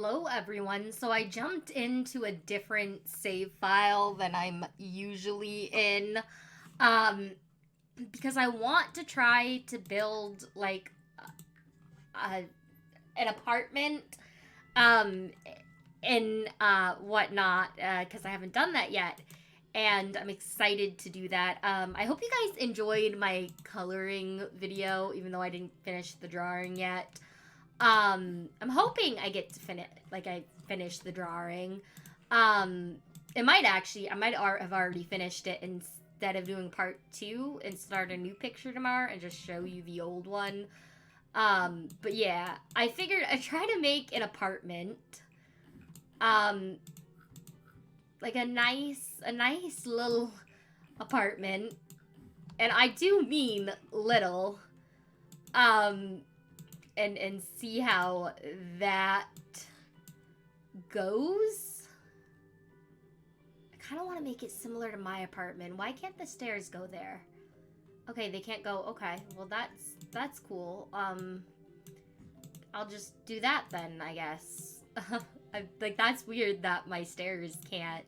Hello everyone. So I jumped into a different save file than I'm usually in um because I want to try to build like a, an apartment um and whatnot cuz I haven't done that yet. And I'm excited to do that. I hope you guys enjoyed my coloring video even though I didn't finish the drawing yet. I'm hoping I get to finish the drawing. Um, I might have already finished it instead of doing part two and start a new picture tomorrow and just show you the old one. But yeah, I figured I'd try to make an apartment. Um, like a nice little apartment. And I do mean little. Um, and see how that goes. I kind of want to make it similar to my apartment. Why can't the stairs go there? Okay, they can't go. Okay, well that's cool. I'll just do that then, I guess. Like that's weird that my stairs can't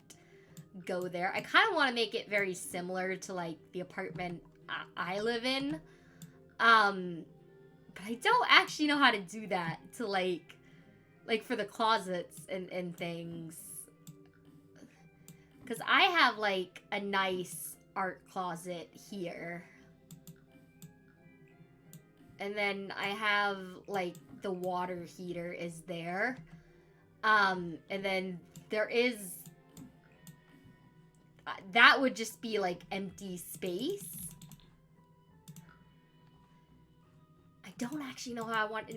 go there. I kind of want to make it very similar to like the apartment I live in. But I don't actually know how to do that to like for the closets and things. Because I have like a nice art closet here. And then I have like the water heater is there. And then there is that would just be like empty space. I don't actually know how I want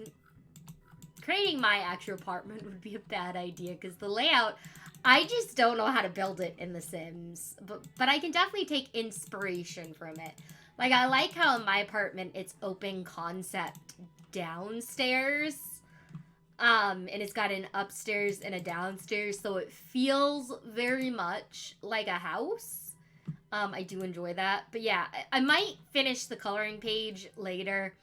creating my actual apartment would be a bad idea because the layout, I just don't know how to build it in The Sims. But I can definitely take inspiration from it. Like I like how in my apartment it's open concept downstairs. And it's got an upstairs and a downstairs, so it feels very much like a house. I do enjoy that. But yeah, I might finish the coloring page later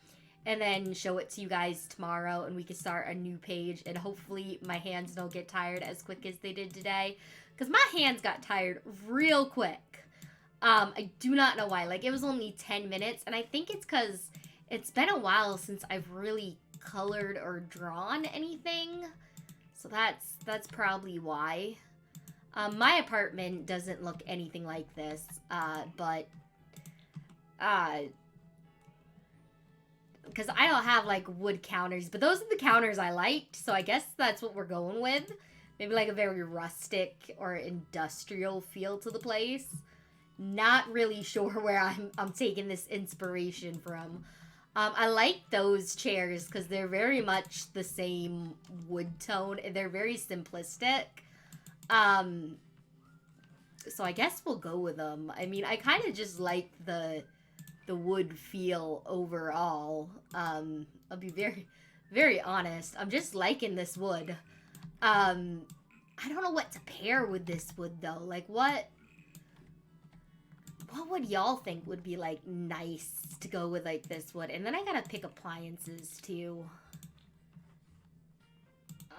and then show it to you guys tomorrow, and we can start a new page, and hopefully my hands don't get tired as quick as they did today, because my hands got tired real quick. I do not know why. Like, it was only 10 minutes, and I think it's because it's been a while since I've really colored or drawn anything, so that's probably why. My apartment doesn't look anything like this, but because I don't have like wood counters, but those are the counters I liked, so I guess that's what we're going with. Maybe like a very rustic or industrial feel to the place. Not really sure where I'm taking this inspiration from. I like those chairs because they're very much the same wood tone and they're very simplistic. So I guess we'll go with them. I mean, I kind of just like the wood feel overall. I'll be very, very honest. I'm just liking this wood. I don't know what to pair with this wood though. Like what would y'all think would be like nice to go with like this wood? And then I gotta pick appliances too.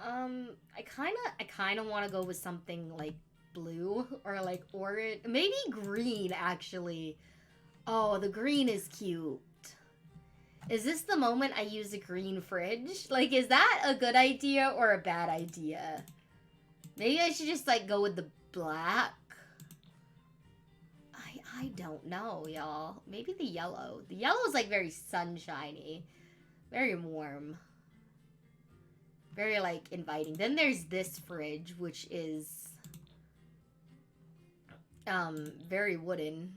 I kinda want to go with something like blue or like orange, maybe green actually. Oh, the green is cute. Is this the moment I use a green fridge? Like, is that a good idea or a bad idea? Maybe I should just, like, go with the black. I don't know, y'all. Maybe the yellow. The yellow is, like, very sunshiny. Very warm. Very, like, inviting. Then there's this fridge, which is very wooden.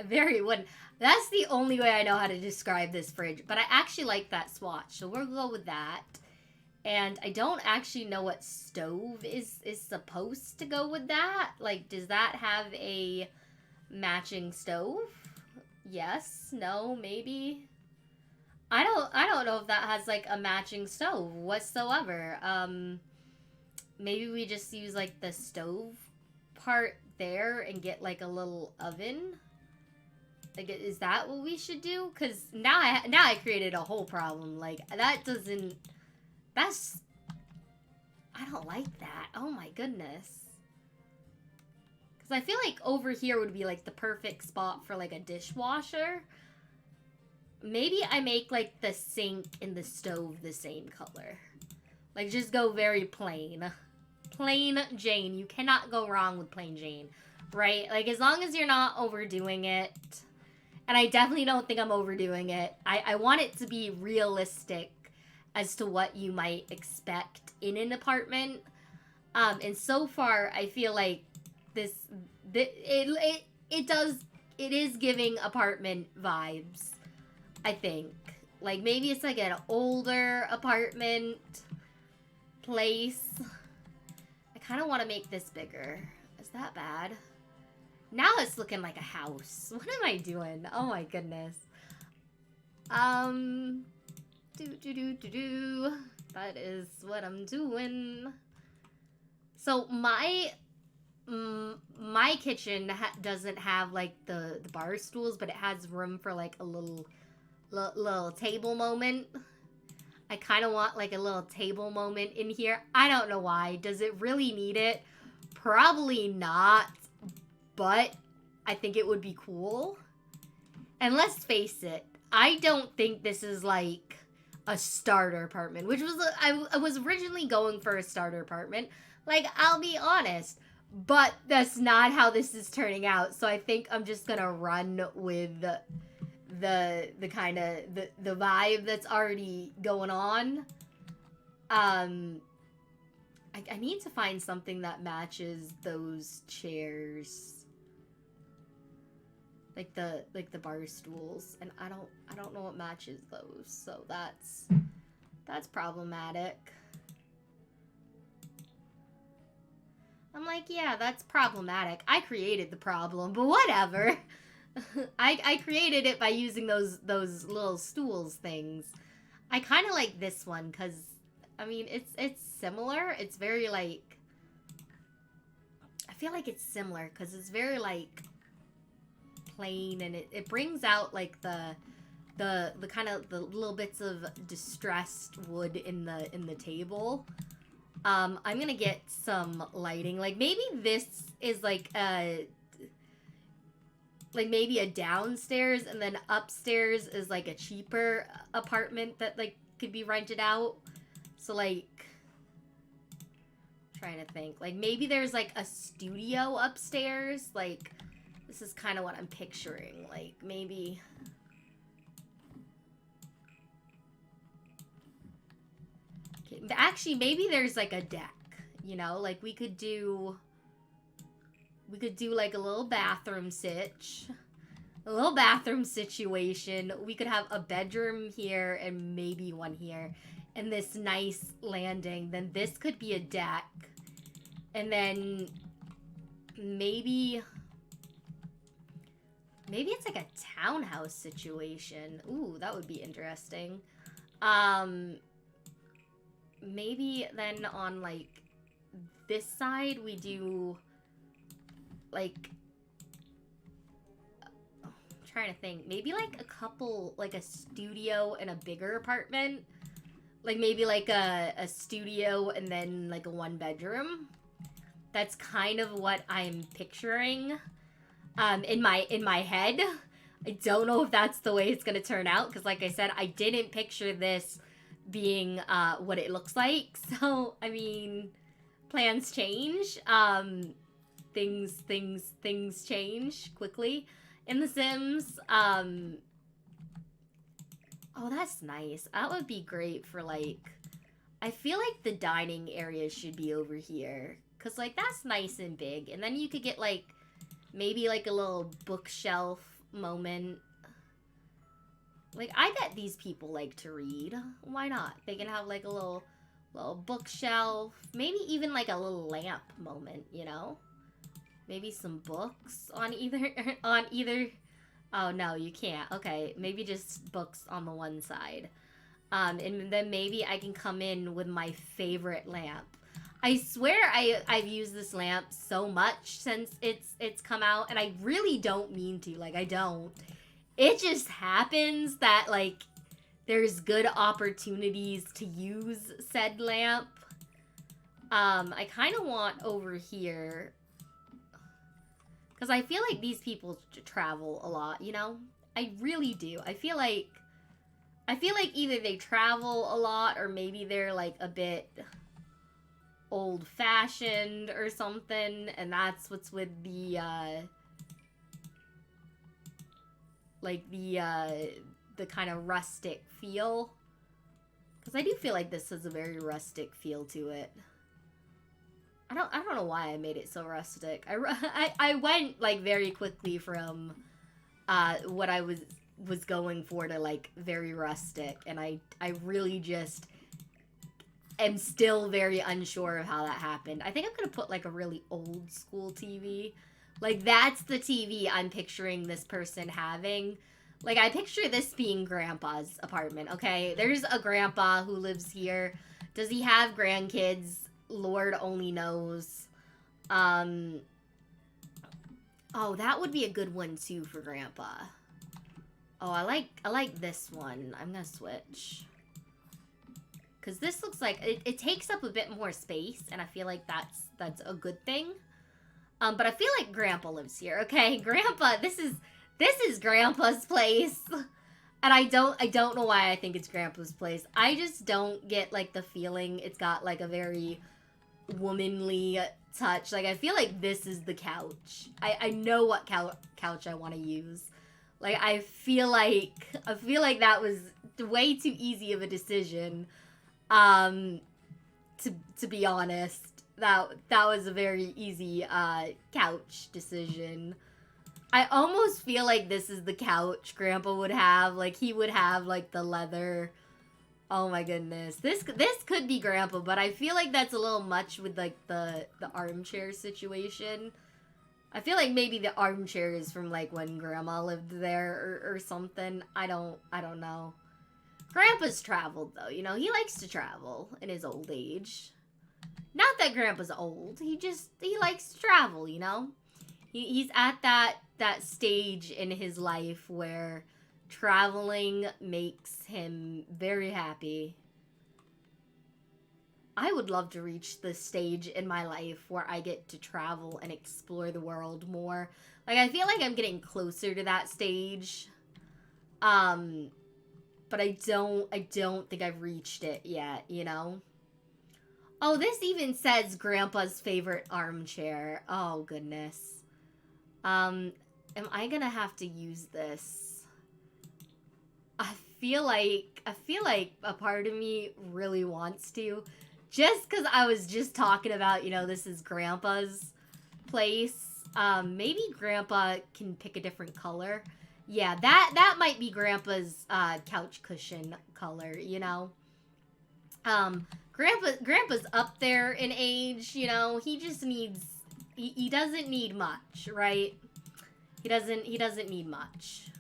Very wooden. That's the only way I know how to describe this fridge. But I actually like that swatch, so we'll go with that. And I don't actually know what stove is supposed to go with that. Like, does that have a matching stove? Yes, no, maybe. I don't know if that has like a matching stove whatsoever. Maybe we just use like the stove part there and get like a little oven. Like, is that what we should do? Because now I created a whole problem. Like, that's I don't like that. Oh my goodness. Because I feel like over here would be like the perfect spot for like a dishwasher. Maybe I make like the sink and the stove the same color. Like just go very plain. Plain Jane. You cannot go wrong with plain Jane. Right? Like as long as you're not overdoing it. And I definitely don't think I'm overdoing it. I want it to be realistic as to what you might expect in an apartment. And so far, I feel like it is giving apartment vibes, I think. Like, maybe it's like an older apartment place. I kind of want to make this bigger. Is that bad? Now it's looking like a house. What am I doing? Oh my goodness. That is what I'm doing. So my kitchen doesn't have like the bar stools, but it has room for like a little table moment. I kind of want like a little table moment in here. I don't know why. Does it really need it? Probably not, but I think it would be cool. And let's face it, I don't think this is like a starter apartment, which was I was originally going for a starter apartment. Like, I'll be honest, but that's not how this is turning out. So I think I'm just gonna run with the kind of the vibe that's already going on. I need to find something that matches those chairs, like the bar stools, and I don't know what matches those, so that's problematic. I'm like, yeah, that's problematic. I created the problem, but whatever. I created it by using those little stools things. I kind of like this one because, I mean, it's similar. It's very like, I feel like it's similar because it's very like plain, and it brings out like the kind of the little bits of distressed wood in the table. I'm gonna get some lighting. Like maybe this is like maybe a downstairs, and then upstairs is like a cheaper apartment that like could be rented out. So like, I'm trying to think, like maybe there's like a studio upstairs. Like this is kind of what I'm picturing. Like maybe. Actually, maybe there's like a deck, you know, like we could do like a little bathroom situation. We could have a bedroom here and maybe one here, and this nice landing. Then this could be a deck, and then maybe it's like a townhouse situation. Ooh, that would be interesting. Maybe then on like this side we do like, I'm trying to think, maybe like a couple, like a studio and a bigger apartment, like maybe like a studio and then like a one bedroom. That's kind of what I'm picturing in my head. I don't know if that's the way it's gonna turn out, because like I said, I didn't picture this being what it looks like. So I mean, plans change. Things change quickly in The Sims. Oh, that's nice. That would be great for like, I feel like the dining area should be over here, cause like that's nice and big, and then you could get like maybe like a little bookshelf moment. Like, I bet these people like to read. Why not? They can have like a little bookshelf. Maybe even like a little lamp moment, you know? Maybe some books on either. Oh, no, you can't. Okay, maybe just books on the one side. And then maybe I can come in with my favorite lamp. I swear I've used this lamp so much since it's come out, and I really don't mean to. Like, I don't. It just happens that, like, there's good opportunities to use said lamp. I kind of want over here, because I feel like these people travel a lot, you know? I really do. I feel like either they travel a lot or maybe they're like a bit old-fashioned or something, and that's what's with the like the kind of rustic feel. Because I do feel like this has a very rustic feel to it. I don't know why I made it so rustic. I went like very quickly from what I was going for to like very rustic, and I really just am still very unsure of how that happened. I think I'm gonna put like a really old school TV. Like that's the TV I'm picturing this person having. Like I picture this being grandpa's apartment, okay? There's a grandpa who lives here. Does he have grandkids? Lord only knows. Oh, that would be a good one too for grandpa. Oh, I like this one. I'm gonna switch. Because this looks like it takes up a bit more space, and I feel like that's a good thing. But I feel like Grandpa lives here. Okay, Grandpa, this is Grandpa's place, and I don't know why I think it's Grandpa's place. I just don't get like the feeling it's got like a very womanly touch. Like I feel like this is the couch. I know what couch I want to use. Like I feel like that was way too easy of a decision. To be honest, that was a very easy couch decision. I almost feel like this is the couch Grandpa would have. Like he would have like the leather. Oh my goodness, this could be Grandpa, but I feel like that's a little much with like the armchair situation. I feel like maybe the armchair is from like when Grandma lived there or something. I don't know. Grandpa's traveled, though. You know, he likes to travel in his old age. Not that Grandpa's old. He likes to travel, you know? He's at that stage in his life where traveling makes him very happy. I would love to reach the stage in my life where I get to travel and explore the world more. Like, I feel like I'm getting closer to that stage. But I don't think I've reached it yet, you know? Oh, this even says Grandpa's favorite armchair. Oh, goodness. Am I gonna have to use this? I feel like a part of me really wants to. Just because I was just talking about, you know, this is Grandpa's place. Maybe Grandpa can pick a different color. Yeah, that might be Grandpa's couch cushion color, you know. Grandpa's up there in age, you know. He just needs he doesn't need much, right? He doesn't need much.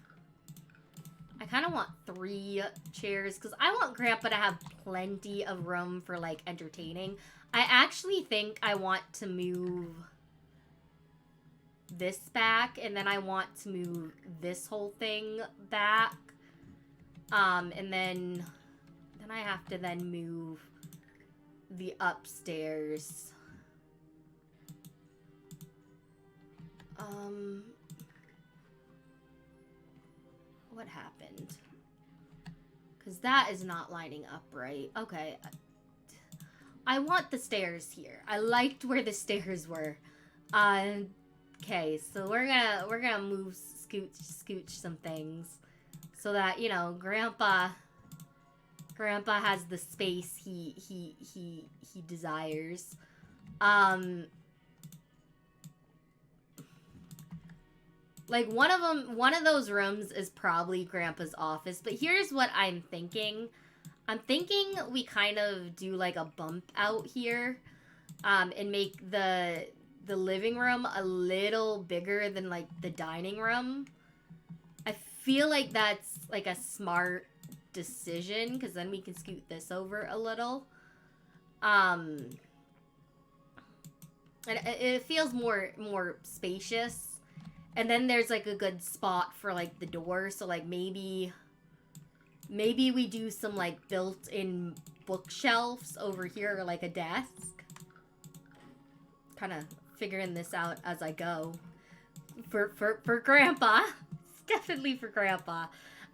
I kind of want 3 chairs because I want Grandpa to have plenty of room for like entertaining. I actually think I want to move this back, and then I want to move this whole thing back, and then I have to then move the upstairs. What happened? Because that is not lining up right. Okay, I want the stairs here. I liked where the stairs were. Okay, so we're gonna move, scooch some things, so that, you know, Grandpa has the space he desires. Like one of those rooms is probably Grandpa's office, but here's what I'm thinking. I'm thinking we kind of do like a bump out here, and make the living room a little bigger than like the dining room. I feel like that's like a smart decision, because then we can scoot this over a little. And it feels more spacious. And then there's like a good spot for like the door, so like maybe we do some like built-in bookshelves over here, or like a desk. kind of figuring this out as I go. For Grandpa. It's definitely for Grandpa.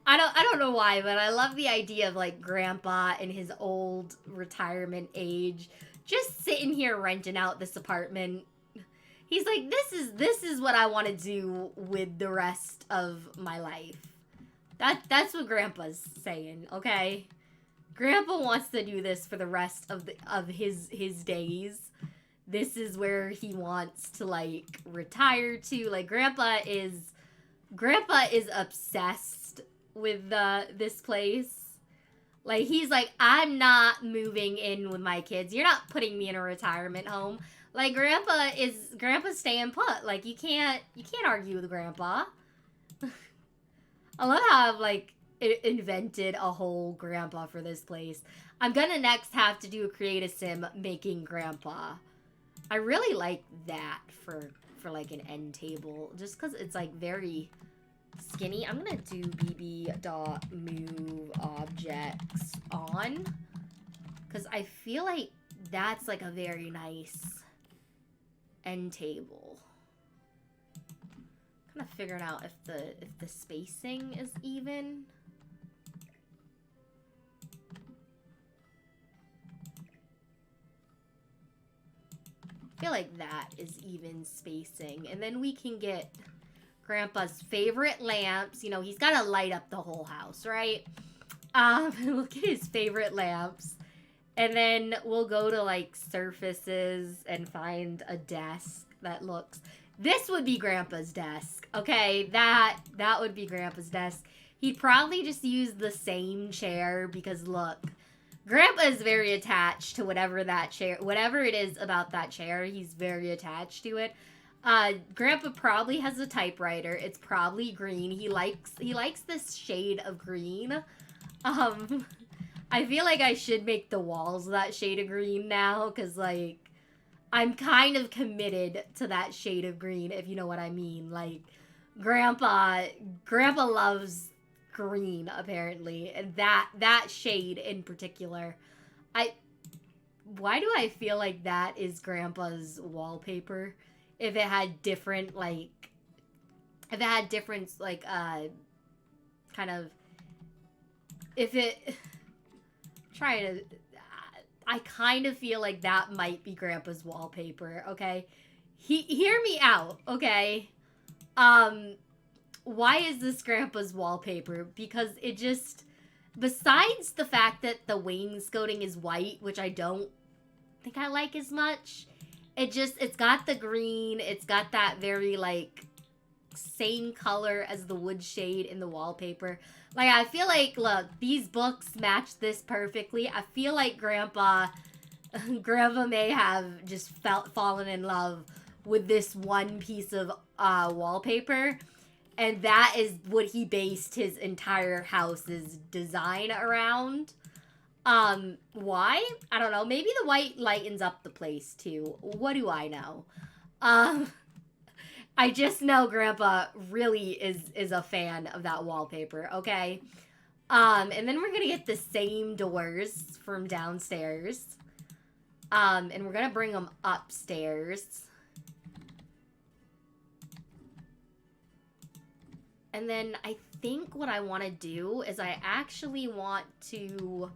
I don't know why, but I love the idea of like Grandpa in his old retirement age just sitting here renting out this apartment. He's like, this is what I want to do with the rest of my life. That's what Grandpa's saying, okay? Grandpa wants to do this for the rest of his days. This is where he wants to like retire to. Like Grandpa is obsessed with this place. Like he's like, I'm not moving in with my kids. You're not putting me in a retirement home. Like Grandpa's staying put. Like you can't argue with Grandpa. I love how I've like invented a whole Grandpa for this place. I'm gonna next have to do a create a sim making Grandpa. I really like that for like an end table, just because it's like very skinny. I'm gonna do bb.move objects on, because I feel like that's like a very nice end table. Kind of figuring out if the spacing is even. I feel like that is even spacing, and then we can get Grandpa's favorite lamps. You know, he's got to light up the whole house, right? We'll get his favorite lamps, and then we'll go to like surfaces and find a desk that looks. This would be Grandpa's desk, okay? That would be Grandpa's desk. He'd probably just use the same chair because look, Grandpa is very attached to whatever it is about that chair. He's very attached to it. Grandpa probably has a typewriter. It's probably green. He likes this shade of green. I feel like I should make the walls that shade of green now, because like I'm kind of committed to that shade of green, if you know what I mean. Like Grandpa loves green apparently, and that shade in particular. Why do I feel like that is Grandpa's wallpaper? If it had different kind of, if it trying to, I kind of feel like that might be Grandpa's wallpaper, okay? Hear me out, okay? Why is this Grandpa's wallpaper? Because it just, besides the fact that the wainscoting is white, which I don't think I like as much, it's got the green, it's got that very, like, same color as the wood shade in the wallpaper. Like, I feel like, look, these books match this perfectly. I feel like Grandpa may have just fallen in love with this one piece of wallpaper. And that is what he based his entire house's design around. Why? I don't know. Maybe the white lightens up the place, too. What do I know? I just know Grandpa really is a fan of that wallpaper, okay? And then we're gonna get the same doors from downstairs. And we're gonna bring them upstairs. And then I think what I want to do is I actually want to...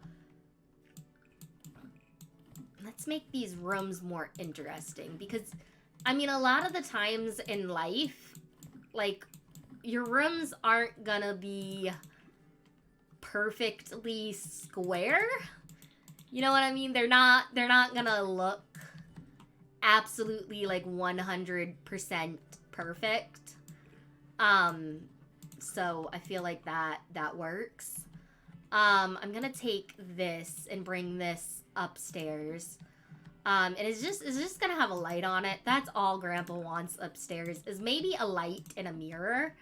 Let's make these rooms more interesting. Because, I mean, a lot of the times in life, like, your rooms aren't gonna be perfectly square. You know what I mean? They're not gonna look absolutely, like, 100% perfect. So I feel like that works. I'm gonna take this and bring this upstairs. And it's just gonna have a light on it. That's all Grandpa wants upstairs, is maybe a light and a mirror.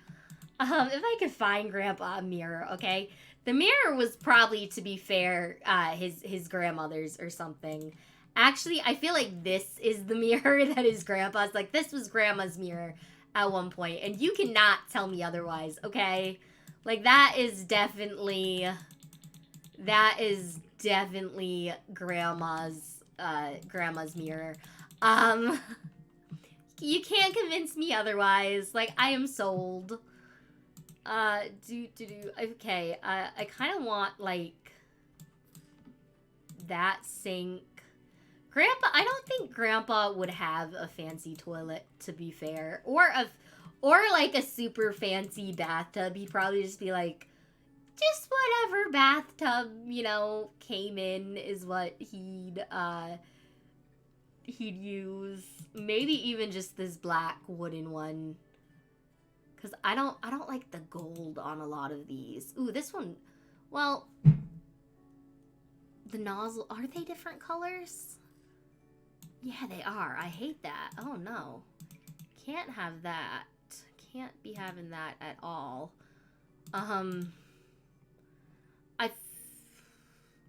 If I could find Grandpa a mirror, okay? The mirror was probably, to be fair, his grandmother's or something. Actually, I feel like this is the mirror that is Grandpa's. Like, this was Grandma's mirror at one point, and you cannot tell me otherwise, okay? Like, that is definitely Grandma's mirror. You can't convince me otherwise. Like, I am sold. Okay, I kind of want, like, that sink. Grandpa, I don't think Grandpa would have a fancy toilet, to be fair. Or like, a super fancy bathtub. He'd probably just be like, just whatever bathtub, you know, came in is what he'd use. Maybe even just this black wooden one. Because I don't like the gold on a lot of these. Ooh, this one, well, the nozzle, are they different colors? Yeah, they are. I hate that. Oh, no. Can't have that. Can't be having that at all.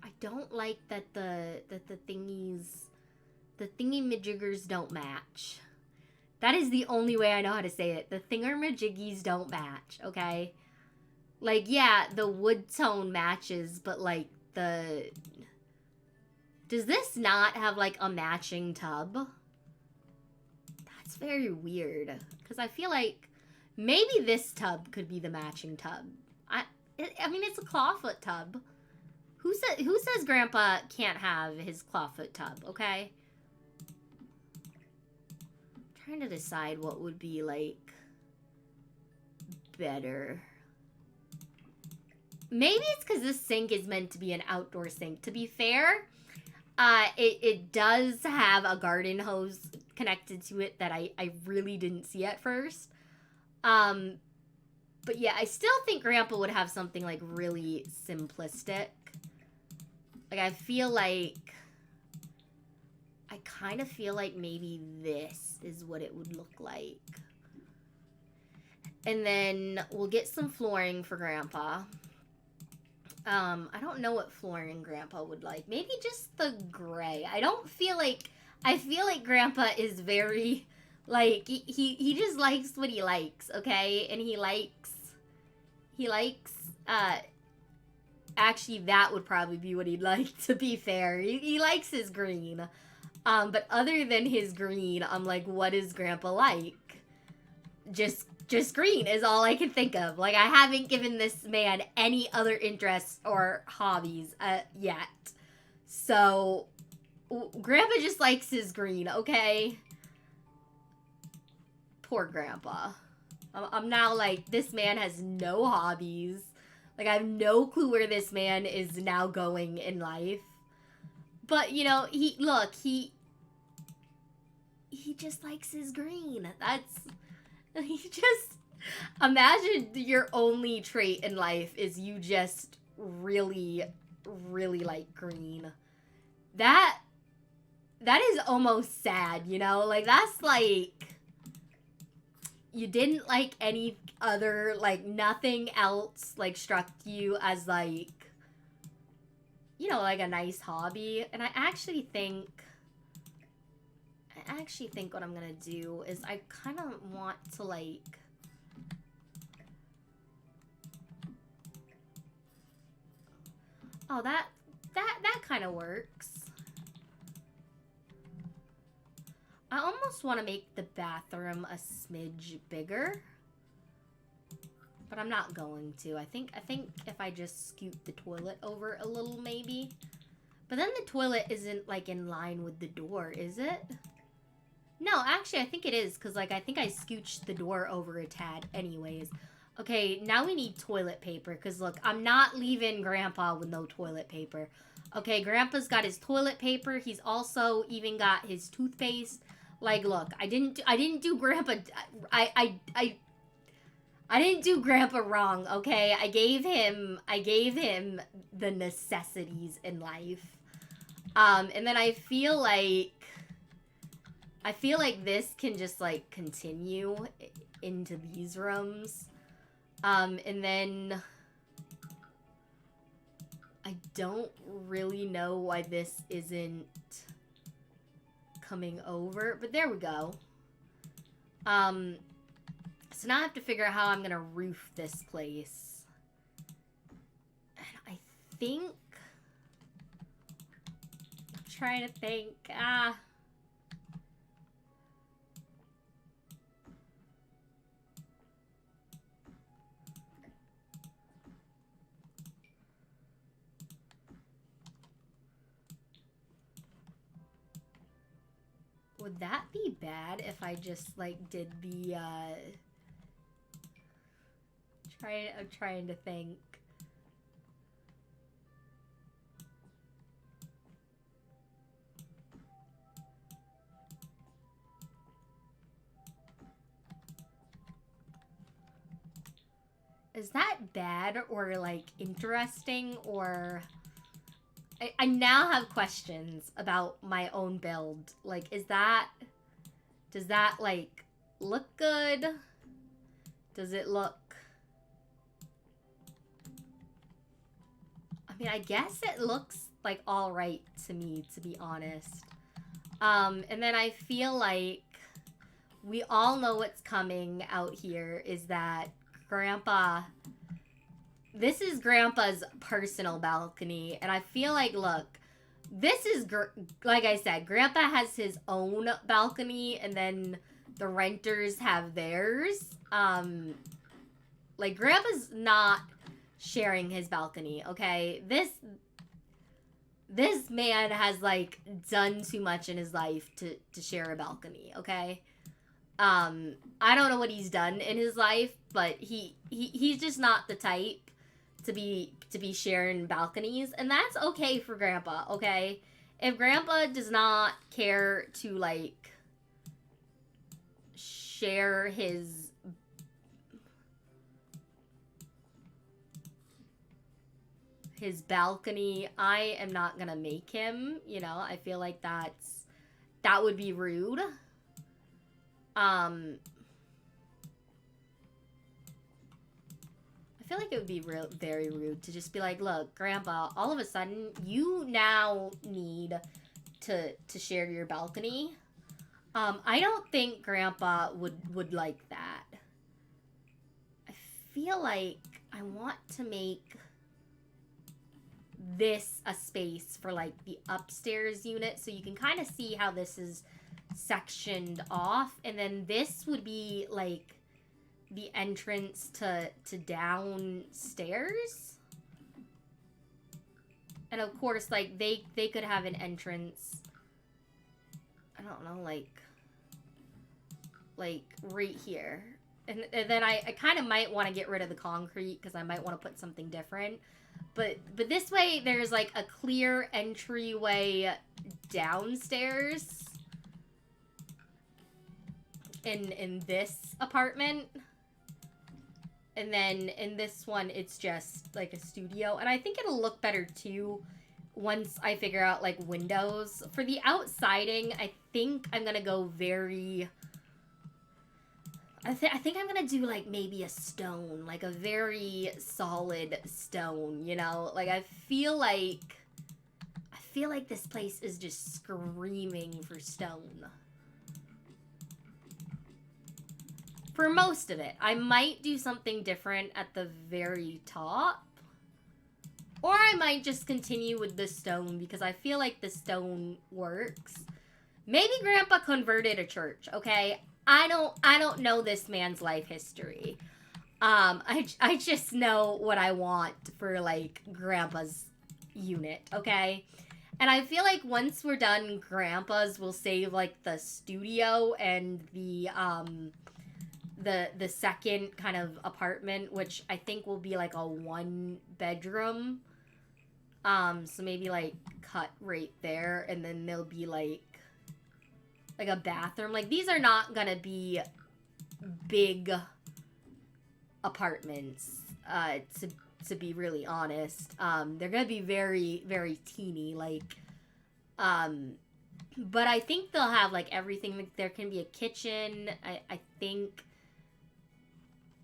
I don't like that the thingy-majiggers don't match. That is the only way I know how to say it. The thingamajiggies don't match, okay? Like, yeah, the wood tone matches, but, like, the... Does this not have, like, a matching tub? That's very weird. Because I feel like maybe this tub could be the matching tub. I mean, it's a clawfoot tub. Who says Grandpa can't have his clawfoot tub, okay? I'm trying to decide what would be, like, better. Maybe it's because this sink is meant to be an outdoor sink. To be fair, it does have a garden hose connected to it that I really didn't see at first. But yeah, I still think Grandpa would have something, like, really simplistic. Like, I kind of feel like maybe this is what it would look like. And then we'll get some flooring for Grandpa. I don't know what flooring Grandpa would like. Maybe just the gray. I feel like Grandpa is very, like, he just likes what he likes, okay? And he likes, actually, that would probably be what he'd like, to be fair. He likes his green. But other than his green, I'm like, what does Grandpa like? Just green is all I can think of. Like, I haven't given this man any other interests or hobbies yet. So, Grandpa just likes his green, okay? Poor Grandpa. I'm now like, this man has no hobbies. Like, I have no clue where this man is now going in life. But, you know, he just likes his green. He just, imagine your only trait in life is you just really, really like green. That is almost sad, you know? Like, that's like, you didn't like any other, like, nothing else, like, struck you as, like, you know, like a nice hobby. And I actually think what I'm gonna do is I kind of want to, like, oh, that kind of works. I almost want to make the bathroom a smidge bigger, but I'm not going to. I think if I just scoot the toilet over a little, maybe. But then the toilet isn't, like, in line with the door, is it? No, actually, I think it is, because, like, I think I scooched the door over a tad anyways. Okay, now we need toilet paper, because, look, I'm not leaving Grandpa with no toilet paper. Okay, Grandpa's got his toilet paper. He's also even got his toothpaste. Like, look, I didn't do Grandpa... I didn't do Grandpa wrong, okay? I gave him the necessities in life. And then I feel like this can just, like, continue into these rooms. And then I don't really know why this isn't coming over, but there we go. So now I have to figure out how I'm gonna roof this place. And I think, I'm trying to think, Would that be bad if I just, like, did the, I'm trying to think. Is that bad or, like, interesting, or... I now have questions about my own build. Like, is that... Does that, like, look good? Does it look... I mean, I guess it looks, like, alright to me, to be honest. And then I feel like we all know what's coming out here is that Grandpa... This is Grandpa's personal balcony, and I feel like, look, this is, like I said, Grandpa has his own balcony, and then the renters have theirs. Like, Grandpa's not sharing his balcony, okay? This man has, like, done too much in his life to share a balcony, okay? I don't know what he's done in his life, but he's just not the type to be sharing balconies, and that's okay for Grandpa, okay? If Grandpa does not care to, like, share his balcony, I am not gonna make him, you know? I feel like that would be rude. I feel like it would be very rude to just be like, look, Grandpa, all of a sudden, you now need to share your balcony. I don't think Grandpa would like that. I feel like I want to make this a space for, like, the upstairs unit, so you can kind of see how this is sectioned off, and then this would be, like, the entrance to downstairs. And of course, like, they could have an entrance, I don't know, like right here. And then I kind of might want to get rid of the concrete because I might want to put something different. But this way, there's, like, a clear entryway downstairs in this apartment. And then in this one, it's just, like, a studio. And I think it'll look better, too, once I figure out, like, windows. For the outsiding, I think I'm gonna go very... I think I'm gonna do, like, maybe a stone. Like, a very solid stone, you know? Like, I feel like this place is just screaming for stone. For most of it. I might do something different at the very top. Or I might just continue with the stone because I feel like the stone works. Maybe Grandpa converted a church, okay? I don't know this man's life history. I just know what I want for, like, Grandpa's unit, okay? And I feel like once we're done Grandpa's, we'll save, like, the studio and the second kind of apartment, which I think will be, like, a 1-bedroom. So maybe, like, cut right there, and then there'll be, like a bathroom. Like, these are not gonna be big apartments, to be really honest. They're gonna be very, very teeny, like, but I think they'll have, like, everything. Like, there can be a kitchen, I think,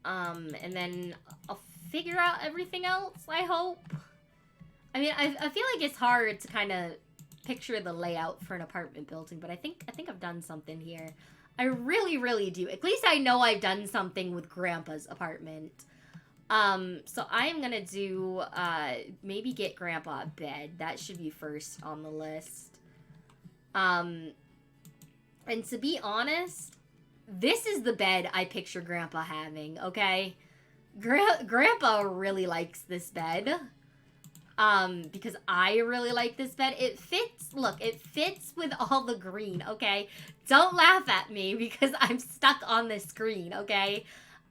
and then I'll figure out everything else, I hope. I mean, I feel like it's hard to kind of picture the layout for an apartment building, but I think I've done something here. I really, really do. At least I know I've done something with Grandpa's apartment. So I'm gonna do, maybe get Grandpa a bed. That should be first on the list. And to be honest, this is the bed I picture Grandpa having, okay? Grandpa really likes this bed. Because I really like this bed. It fits, look, it fits with all the green, okay? Don't laugh at me because I'm stuck on this green, okay?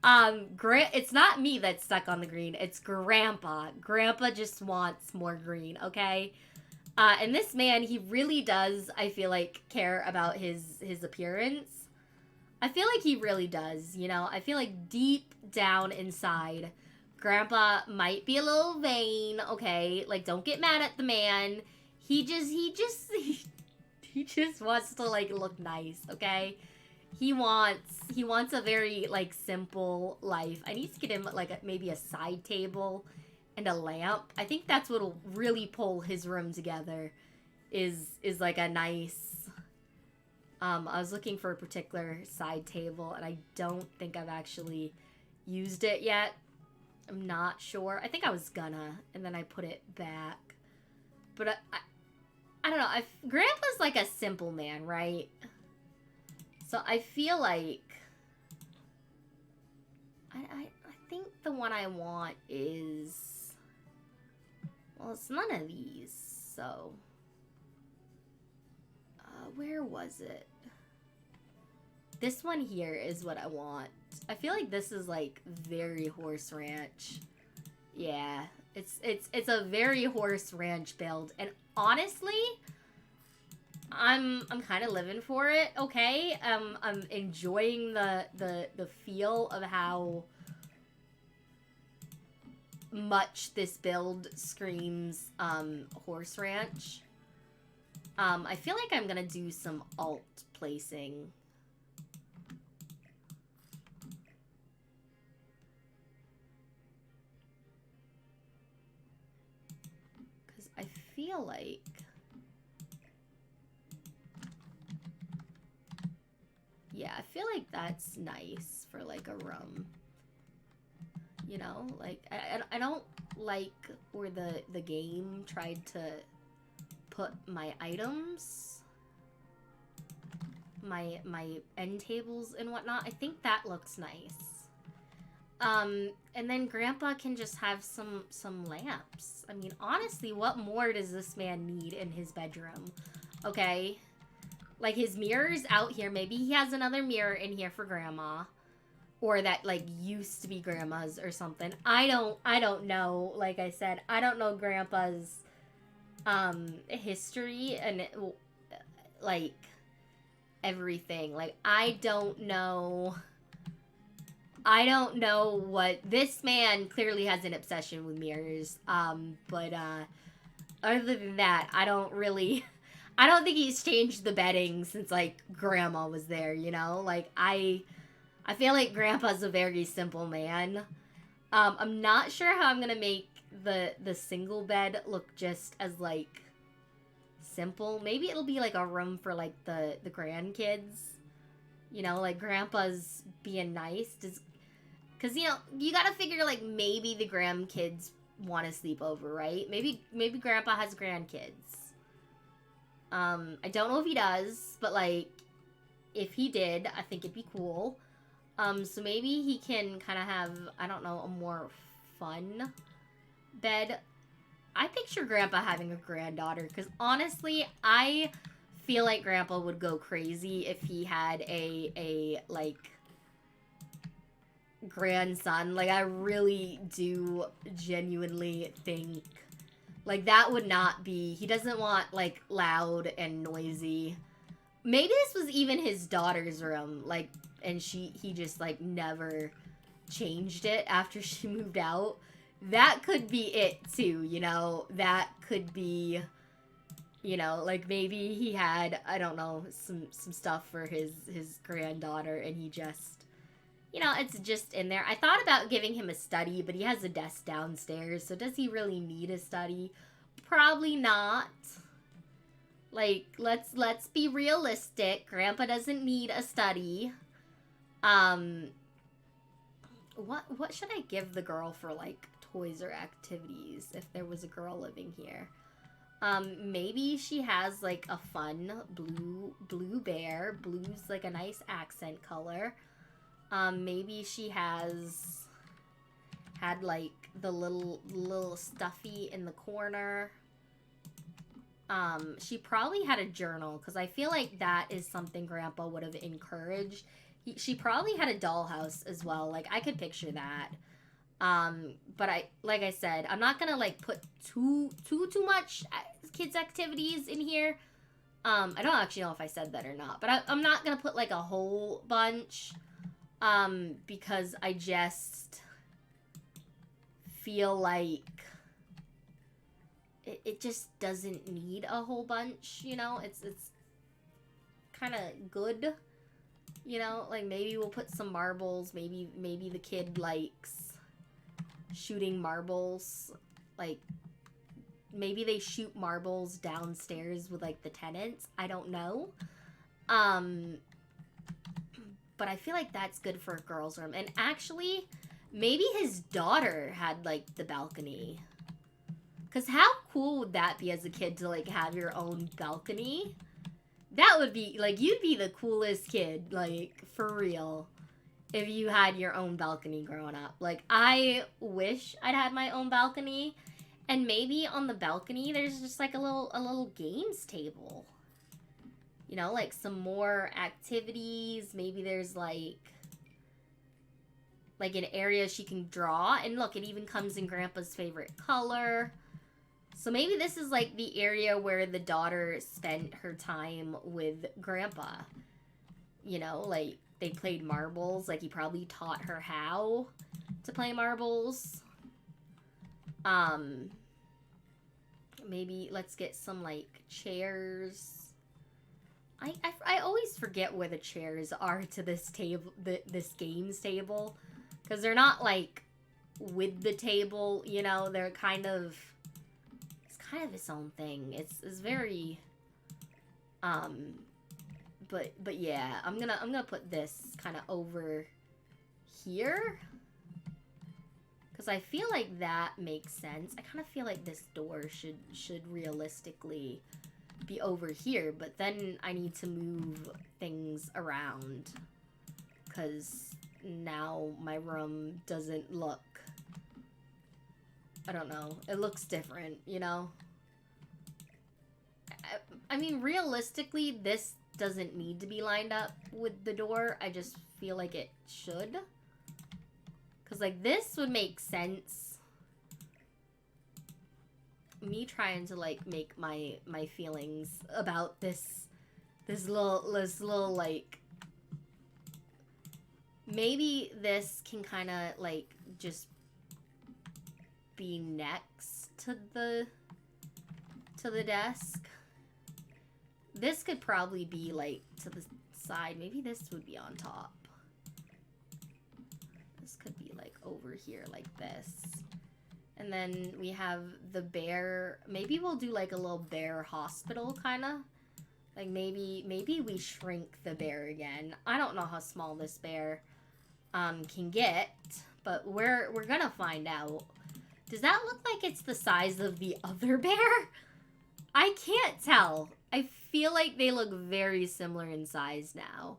It's not me that's stuck on the green. It's Grandpa. Grandpa just wants more green, okay? And this man, he really does, I feel like, care about his appearance. I feel like he really does, you know? I feel like deep down inside, Grandpa might be a little vain, okay? Like, don't get mad at the man. He just wants to, like, look nice, okay? He wants a very, like, simple life. I need to get him, like, maybe a side table and a lamp. I think that's what'll really pull his room together is like a nice, I was looking for a particular side table, and I don't think I've actually used it yet. I'm not sure. I think I was gonna, and then I put it back. But I don't know. Grandpa's like a simple man, right? So I feel like I think the one I want is, well, it's none of these. So where was it? This one here is what I want. I feel like this is like very horse ranch. Yeah, it's a very horse ranch build, and honestly, I'm kind of living for it. Okay, I'm enjoying the feel of how much this build screams horse ranch. I feel like I'm gonna do some alt placing. Because I feel like yeah, I feel like that's nice for like a room. You know, like I don't like where the game tried to put my items, my end tables and whatnot. I think that looks nice. And then Grandpa can just have some lamps. I mean, honestly, what more does this man need in his bedroom? Okay, like his mirror's out here. Maybe he has another mirror in here for Grandma, or that like used to be Grandma's or something. I don't know. Like I said, I don't know Grandpa's history and like everything. Like I don't know what this man clearly has an obsession with mirrors. But other than that, I don't think he's changed the bedding since like Grandma was there, you know? Like I feel like Grandpa's a very simple man. I'm not sure how I'm gonna make the single bed look just as like simple. Maybe it'll be like a room for like the grandkids. You know, like Grandpa's being nice. Because you know, you gotta figure like maybe the grandkids want to sleep over, right? Maybe Grandpa has grandkids. I don't know if he does, but like if he did, I think it'd be cool. So maybe he can kind of have, I don't know, a more fun bed. I picture Grandpa having a granddaughter, because honestly, I feel like Grandpa would go crazy if he had a like, grandson. Like, I really do genuinely think, like, that would not be, he doesn't want, like, loud and noisy. Maybe this was even his daughter's room, like, and he just, like, never changed it after she moved out. That could be it, too, you know? That could be, you know, like, maybe he had, I don't know, some stuff for his granddaughter, and he just, you know, it's just in there. I thought about giving him a study, but he has a desk downstairs, so does he really need a study? Probably not. Like, let's be realistic. Grandpa doesn't need a study. What should I give the girl for, like, toys or activities if there was a girl living here? Maybe she has, like, a fun blue bear. Blue's, like, a nice accent color. Maybe she has, had like the little stuffy in the corner. She probably had a journal, because I feel like that is something Grandpa would have encouraged. She probably had a dollhouse as well. Like, I could picture that. But like I said, I'm not gonna like put too much kids activities in here. I don't actually know if I said that or not, but I'm not gonna put like a whole bunch, because I just feel like it just doesn't need a whole bunch, you know? It's kind of good, you know? Like, maybe we'll put some marbles. Maybe the kid likes shooting marbles. Like, maybe they shoot marbles downstairs with, like, the tenants. I don't know. But I feel like that's good for a girl's room. And actually, maybe his daughter had, like, the balcony. Because how cool would that be as a kid to, like, have your own balcony? That would be, like, you'd be the coolest kid, like, for real, if you had your own balcony growing up. Like, I wish I'd had my own balcony. And maybe on the balcony, there's just, like, a little games table. You know, like, some more activities. Maybe there's, like an area she can draw. And look, it even comes in Grandpa's favorite color. So maybe this is, like, the area where the daughter spent her time with Grandpa. You know, like, they played marbles. Like, he probably taught her how to play marbles. Maybe let's get some, like, chairs. I always forget where the chairs are to this table, this games table. Because they're not, like, with the table, you know? They're kind of its own thing. It's very, but yeah, I'm gonna put this kind of over here, because I feel like that makes sense. I kind of feel like this door should realistically be over here, but then I need to move things around, because now my room doesn't look, I don't know. It looks different, you know? I mean, realistically, this doesn't need to be lined up with the door. I just feel like it should. Because, like, this would make sense. Me trying to, like, make my feelings about this little, like... Maybe this can kind of, like, just be next to the desk. This could probably be, like, to the side. Maybe this would be on top. This could be, like, over here like this. And then we have the bear. Maybe we'll do, like, a little bear hospital, kind of. Like, maybe we shrink the bear again. I don't know how small this bear can get, but we're gonna find out. Does that look like it's the size of the other bear? I can't tell. I feel like they look very similar in size now.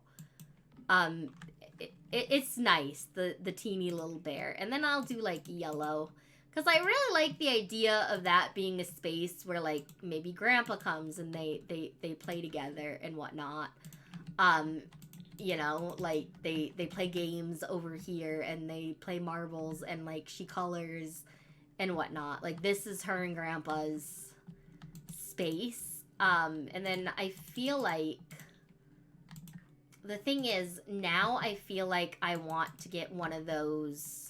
It's nice, the teeny little bear. And then I'll do, like, yellow. Because I really like the idea of that being a space where, like, maybe Grandpa comes and they play together and whatnot. You know, like, they play games over here and they play marbles and, like, she colors and whatnot. Like, this is her and Grandpa's space. And then I feel like the thing is, now I feel like I want to get one of those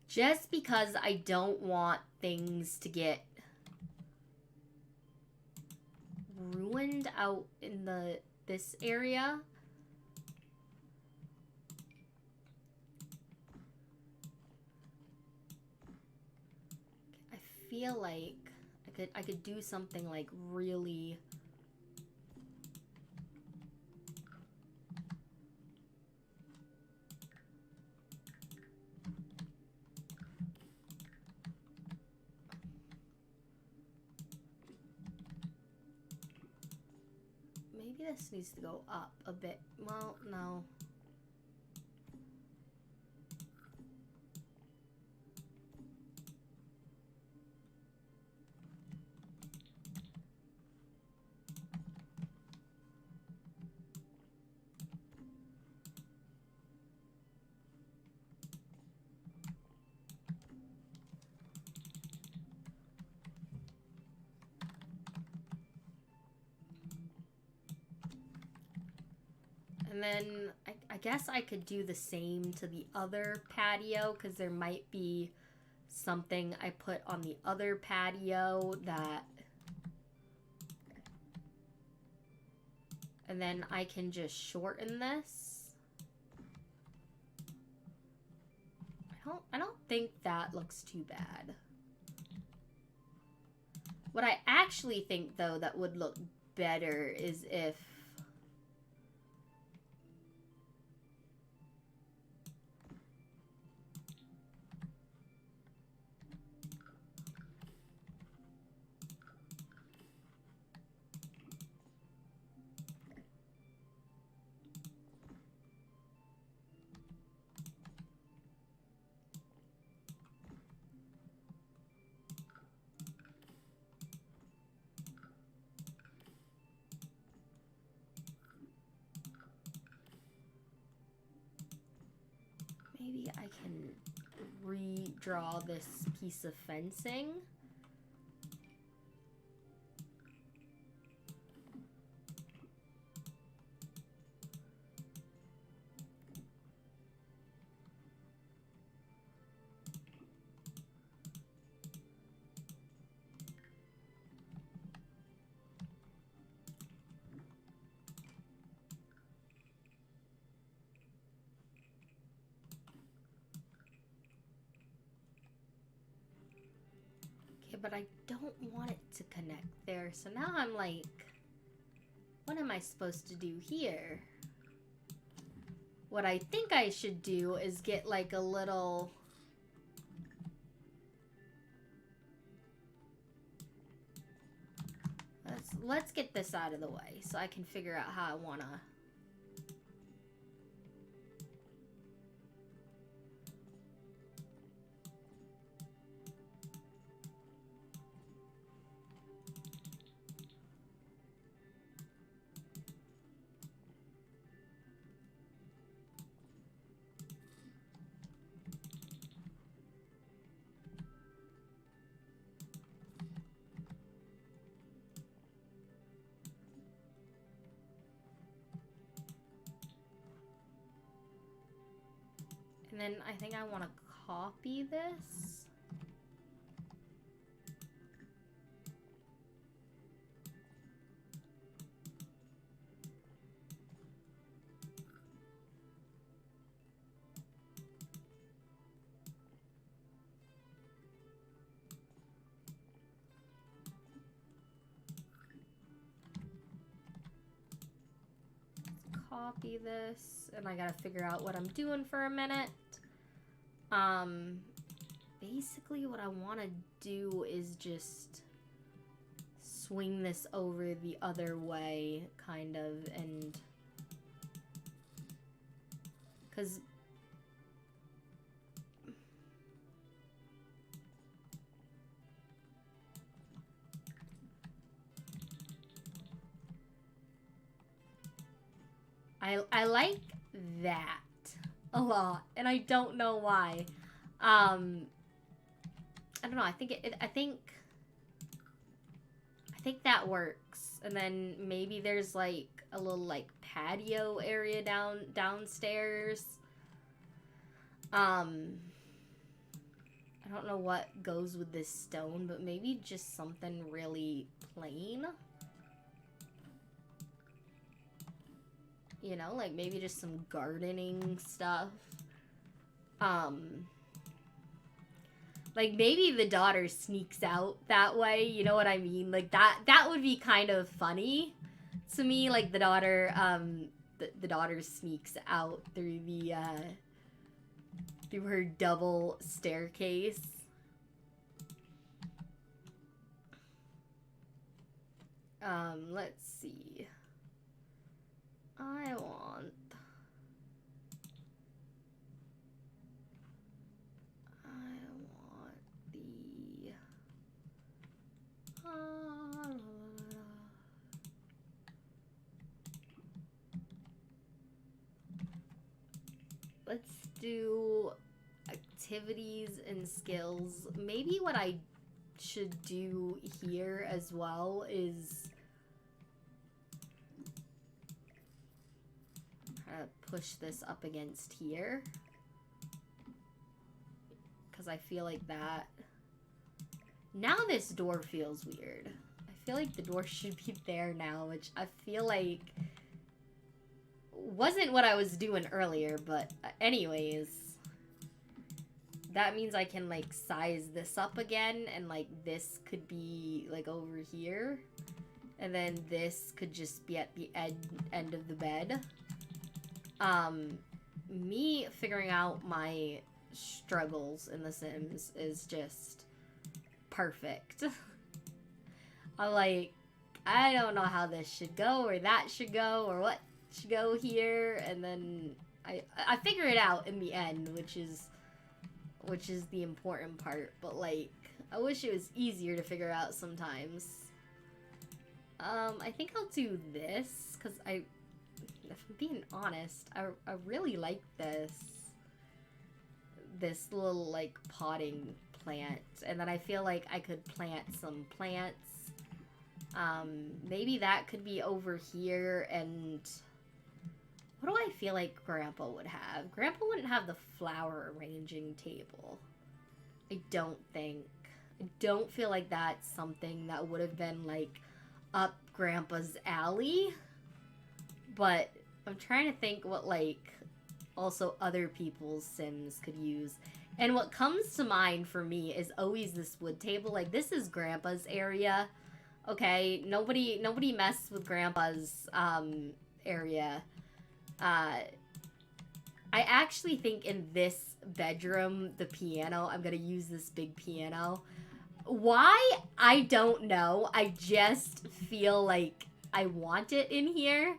just because I don't want things to get ruined out in this area. I feel like I could do something like really maybe this needs to go up a bit. Well, no. And then I guess I could do the same to the other patio, because there might be something I put on the other patio that... And then I can just shorten this. I don't think that looks too bad. What I actually think, though, that would look better is if... Maybe I can redraw this piece of fencing. But I don't want it to connect there. So now I'm like, what am I supposed to do here? What I think I should do is get like a little... Let's get this out of the way so I can figure out how I want to... And then I think I want to copy this. Copy this, and I gotta figure out what I'm doing for a minute. Basically what I want to do is just swing this over the other way, kind of, and... Because... I like that a lot, and I don't know why. I don't know. I think that works. And then maybe there's like a little like patio area downstairs. I don't know what goes with this stone, but maybe just something really plain. You know, like maybe just some gardening stuff. Like maybe the daughter sneaks out that way, you know what I mean? Like that would be kind of funny to me. Like the daughter, the daughter sneaks out through the through her double staircase. Let's see. let's do activities and skills. Maybe what I should do here as well is push this up against here, because I feel like that. Now this door feels weird. I feel like the door should be there now, which I feel like wasn't what I was doing earlier, but anyways, that means I can like size this up again, and like this could be like over here, and then this could just be at the end of the bed. Me figuring out my struggles in The Sims is just perfect. I don't know how this should go, or that should go, or what should go here, and then I figure it out in the end, which is the important part. But like, I wish it was easier to figure out sometimes. I think I'll do this, because if I'm being honest, I really like this little like potting plant, and then I feel like I could plant some plants. Maybe that could be over here. And what do I feel like Grandpa would have? Grandpa wouldn't have the flower arranging table, I don't think. I don't feel like that's something that would have been like up Grandpa's alley. But I'm trying to think what like also other people's Sims could use. And what comes to mind for me is always this wood table. Like, this is Grandpa's area. Okay, nobody mess with Grandpa's area. I actually think in this bedroom, the piano, I'm gonna use this big piano. Why? I don't know. I just feel like I want it in here.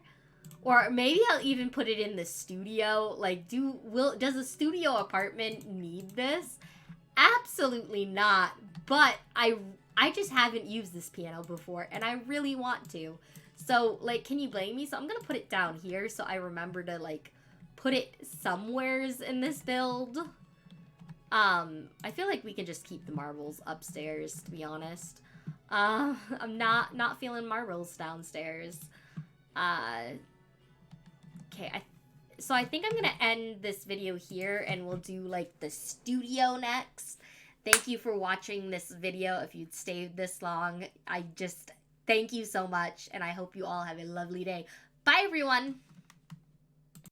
Or maybe I'll even put it in the studio. Like, does a studio apartment need this? Absolutely not. But I just haven't used this piano before, and I really want to. So, like, can you blame me? So I'm gonna put it down here so I remember to, like, put it somewheres in this build. I feel like we can just keep the marbles upstairs, to be honest. I'm not feeling marbles downstairs. Okay, so I think I'm gonna end this video here, and we'll do like the studio next. Thank you for watching this video. If you'd stayed this long, I just thank you so much, and I hope you all have a lovely day. Bye, everyone!